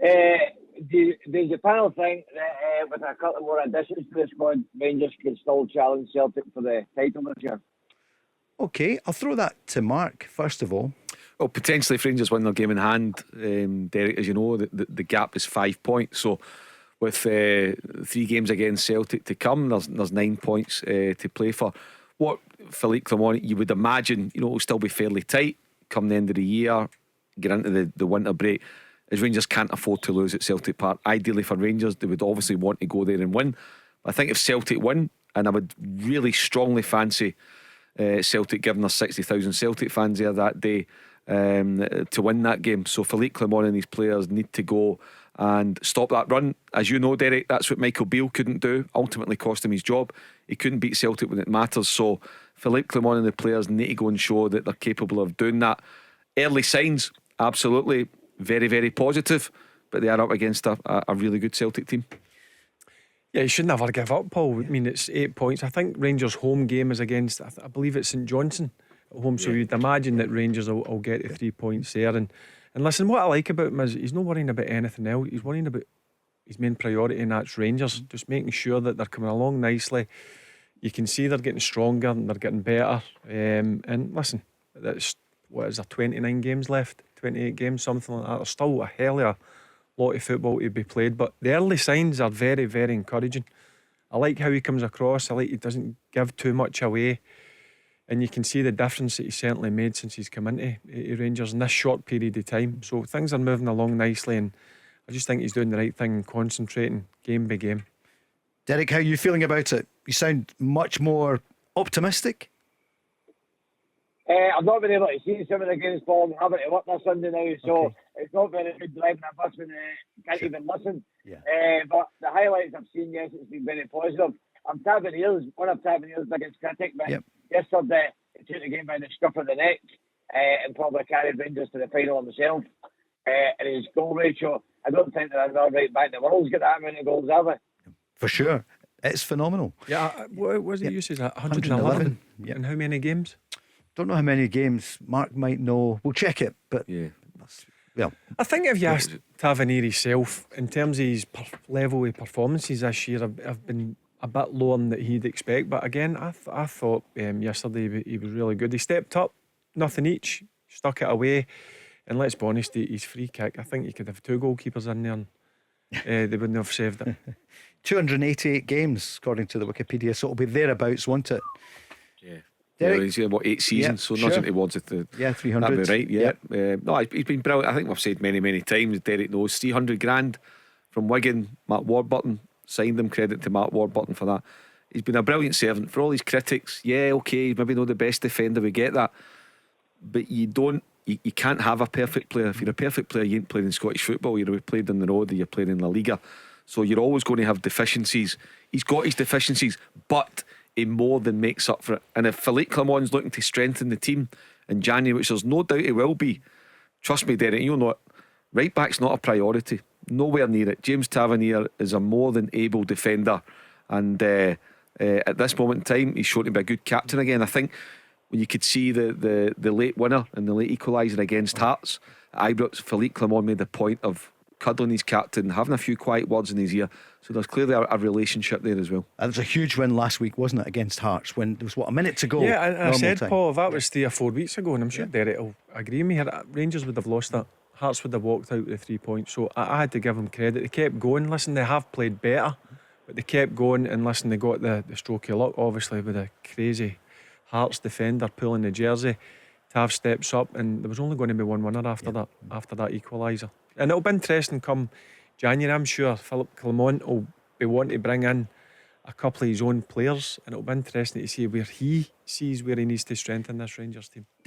Does the panel think that with a couple more additions to the squad, Rangers can still challenge Celtic for the title this year? Okay, I'll throw that to Mark first of all. Well, potentially if Rangers win their game in hand, Derek, as you know, the gap is 5 points. So with 3 games against Celtic to come, there's 9 points to play for. What Philippe Clement, you would imagine, will still be fairly tight come the end of the year, get into the winter break, as Rangers can't afford to lose at Celtic Park. Ideally for Rangers, they would obviously want to go there and win. But I think if Celtic win, and I would really strongly fancy Celtic giving us 60,000 Celtic fans there that day to win that game. So Philippe Clement and his players need to go and stop that run. As you know, Derek, that's what Michael Beale couldn't do, ultimately cost him his job. He couldn't beat Celtic when it matters. So Philippe Clement and the players need to go and show that they're capable of doing that. Early signs, absolutely very, very positive, but they are up against a really good Celtic team. Yeah, you should never give up, Paul. I mean, it's 8 points. I think Rangers' home game is against, I believe it's St Johnstone at home. So you'd imagine that Rangers will get to 3 points there. And listen, what I like about him is he's not worrying about anything else. He's worrying about his main priority, and that's Rangers. Just making sure that they're coming along nicely. You can see they're getting stronger and they're getting better. And listen, that's what is there, 29 games left, 28 games, something like that. There's still a hell of a lot of football to be played, but the early signs are very, very encouraging. I like how he comes across. I like he doesn't give too much away, and you can see the difference that he's certainly made since he's come into Rangers in this short period of time. So things are moving along nicely, and I just think he's doing the right thing and concentrating game by game. Derek, how are you feeling about it? You sound much more optimistic. I've not been able to see some of the games, Paul. I'm having to work this Sunday now, so it's not very good driving a bus when can't even listen. But the highlights I've seen, yes, it's been very positive. I'm Taverniers, one of Taverniers' biggest critic, but yesterday he took the game by the scruff of the neck and probably carried Rangers to the final himself. And his goal ratio, I don't think that another right back in the world's got that many goals, have they? For sure, it's phenomenal. Yeah, what was it? You said 111. In how many games? Don't know how many games. Mark might know. We'll check it. But I think if you asked Tavernier himself, in terms of his level of performances this year, have been a bit lower than that he'd expect. But again, I thought yesterday he was really good. He stepped up, nothing each, stuck it away. And let's be honest, his free kick, I think you could have 2 goalkeepers in there and they wouldn't have saved it. 288 games according to the Wikipedia, so it'll be thereabouts, won't it? Yeah, he's got 8 seasons, so nudging towards it. 300. That'd be right. No, he's been brilliant. I think we've said many times, Derek knows, 300 grand from Wigan. Mark Warburton signed him. Credit to Mark Warburton for that. He's been a brilliant servant for all his critics. He's maybe not the best defender, we get that, but you can't have a perfect player. If you're a perfect player, you ain't playing in Scottish football. You're played in the road, or you're playing in La Liga, so you're always going to have deficiencies. He's got his deficiencies, but he more than makes up for it. And if Philippe Clement's looking to strengthen the team in January, which there's no doubt he will be, trust me, Derek, you'll know it, right back's not a priority, nowhere near it. James Tavernier is a more than able defender, and at this moment in time he's shown to be a good captain again. I think when you could see the late winner and the late equaliser against Hearts at Ibrox, Philippe Clement made the point of cuddling his captain, having a few quiet words in his ear. So there's clearly a relationship there as well. And it was a huge win last week, wasn't it, against Hearts, when there was a minute to go. Yeah, I said time. Paul, that was 3 or 4 weeks ago, and I'm sure Derek will agree with me here. Rangers would have lost that. Hearts would have walked out with 3 points. So I had to give them credit. They kept going. Listen, they have played better, but they kept going. And listen, they got the stroke of luck, obviously, with a crazy Hearts defender pulling the jersey. Tav steps up, and there was only going to be one winner after that equaliser. And it'll be interesting come January. I'm sure Philippe Clement will be wanting to bring in a couple of his own players, and it'll be interesting to see where he sees where he needs to strengthen this Rangers team.